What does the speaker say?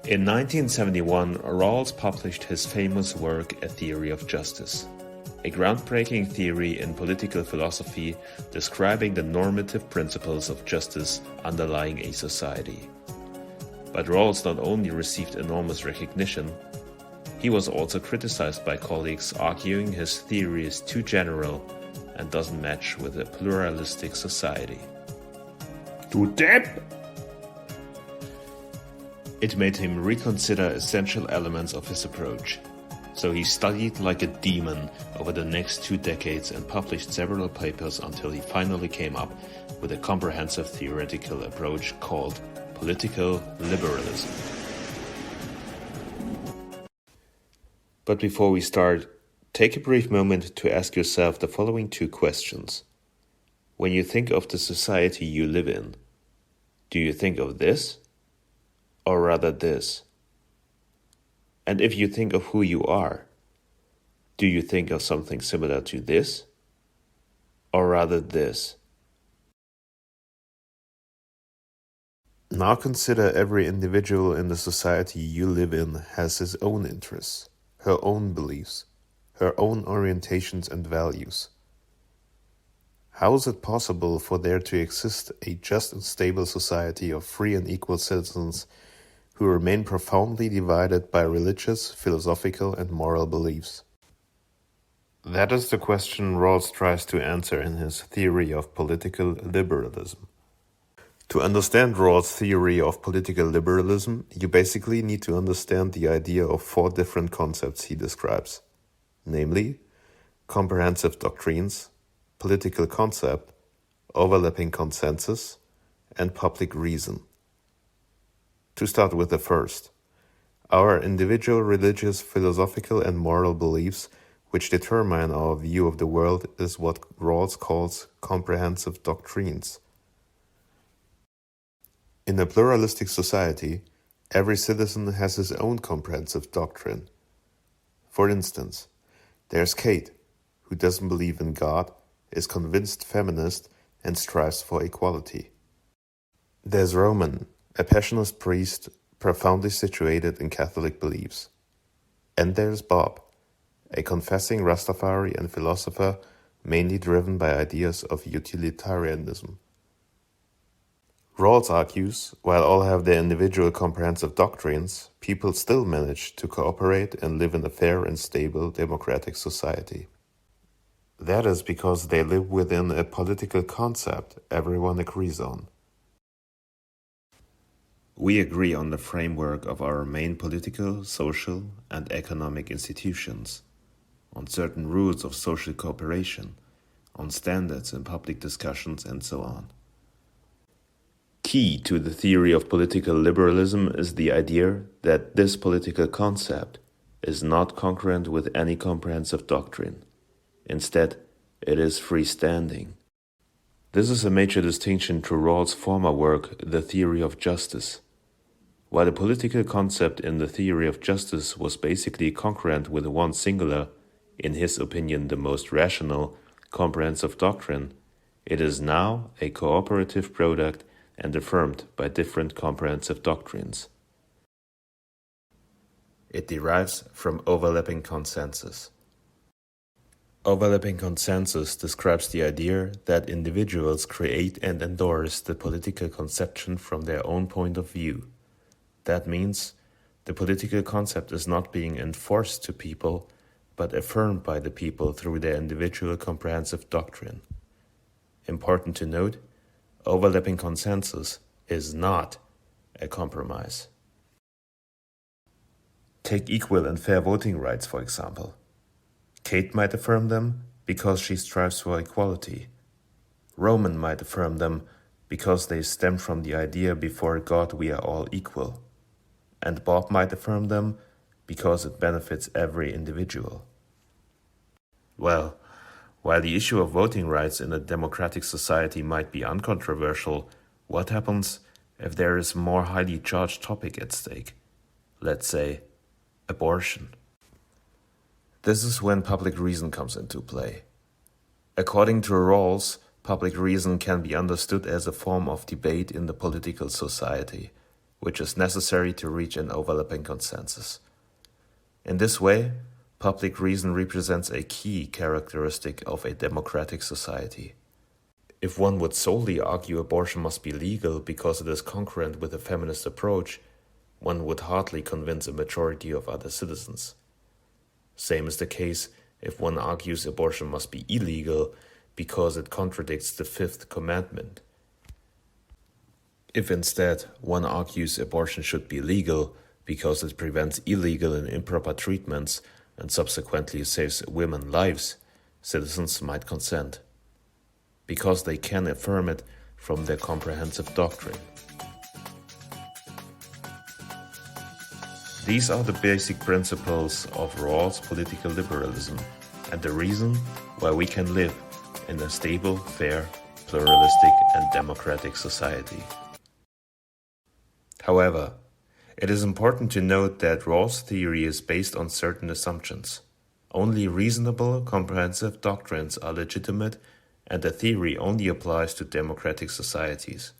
In 1971, Rawls published his famous work A Theory of Justice, a groundbreaking theory in political philosophy describing the normative principles of justice underlying a society. But Rawls not only received enormous recognition, he was also criticized by colleagues arguing his theory is too general and doesn't match with a pluralistic society. Du Depp! It made him reconsider essential elements of his approach. So he studied like a demon over the next 2 decades and published several papers until he finally came up with a comprehensive theoretical approach called Political Liberalism. But before we start, take a brief moment to ask yourself the following 2 questions. When you think of the society you live in, do you think of this? Or rather this? And if you think of who you are, do you think of something similar to this? Or rather this? Now consider every individual in the society you live in has his own interests, her own beliefs, her own orientations and values. How is it possible for there to exist a just and stable society of free and equal citizens who remain profoundly divided by religious, philosophical, and moral beliefs? That is the question Rawls tries to answer in his Theory of Political Liberalism. To understand Rawls' theory of political liberalism, you basically need to understand the idea of 4 different concepts he describes, namely, comprehensive doctrines, political concept, overlapping consensus, and public reason. To start with the first, our individual religious, philosophical, and moral beliefs which determine our view of the world is what Rawls calls comprehensive doctrines. In a pluralistic society, every citizen has his own comprehensive doctrine. For instance, there's Kate, who doesn't believe in God, is convinced feminist, and strives for equality. There's Roman, a passionate priest profoundly situated in Catholic beliefs. And there's Bob, a confessing Rastafari and philosopher mainly driven by ideas of utilitarianism. Rawls argues, while all have their individual comprehensive doctrines, people still manage to cooperate and live in a fair and stable democratic society. That is because they live within a political concept everyone agrees on. We agree on the framework of our main political, social, and economic institutions, on certain rules of social cooperation, on standards in public discussions, and so on. Key to the theory of political liberalism is the idea that this political concept is not congruent with any comprehensive doctrine. Instead, it is freestanding. This is a major distinction to Rawls' former work, The Theory of Justice. While the political concept in The Theory of Justice was basically congruent with one singular, in his opinion the most rational, comprehensive doctrine, it is now a cooperative product and affirmed by different comprehensive doctrines. It derives from overlapping consensus. Overlapping consensus describes the idea that individuals create and endorse the political conception from their own point of view. That means the political concept is not being enforced to people, but affirmed by the people through their individual comprehensive doctrine. Important to note, overlapping consensus is not a compromise. Take equal and fair voting rights, for example. Kate might affirm them because she strives for equality. Roman might affirm them because they stem from the idea before God we are all equal. And Bob might affirm them because it benefits every individual. Well, while the issue of voting rights in a democratic society might be uncontroversial, what happens if there is a more highly charged topic at stake? Let's say, abortion. This is when public reason comes into play. According to Rawls, public reason can be understood as a form of debate in the political society. which is necessary to reach an overlapping consensus. In this way, public reason represents a key characteristic of a democratic society. If one would solely argue abortion must be legal because it is congruent with a feminist approach, one would hardly convince a majority of other citizens. Same is the case if one argues abortion must be illegal because it contradicts the fifth commandment. If instead one argues abortion should be legal because it prevents illegal and improper treatments and subsequently saves women's lives, citizens might consent, because they can affirm it from their comprehensive doctrine. These are the basic principles of Rawls' political liberalism and the reason why we can live in a stable, fair, pluralistic and democratic society. However, it is important to note that Rawls' theory is based on certain assumptions. Only reasonable, comprehensive doctrines are legitimate, and the theory only applies to democratic societies.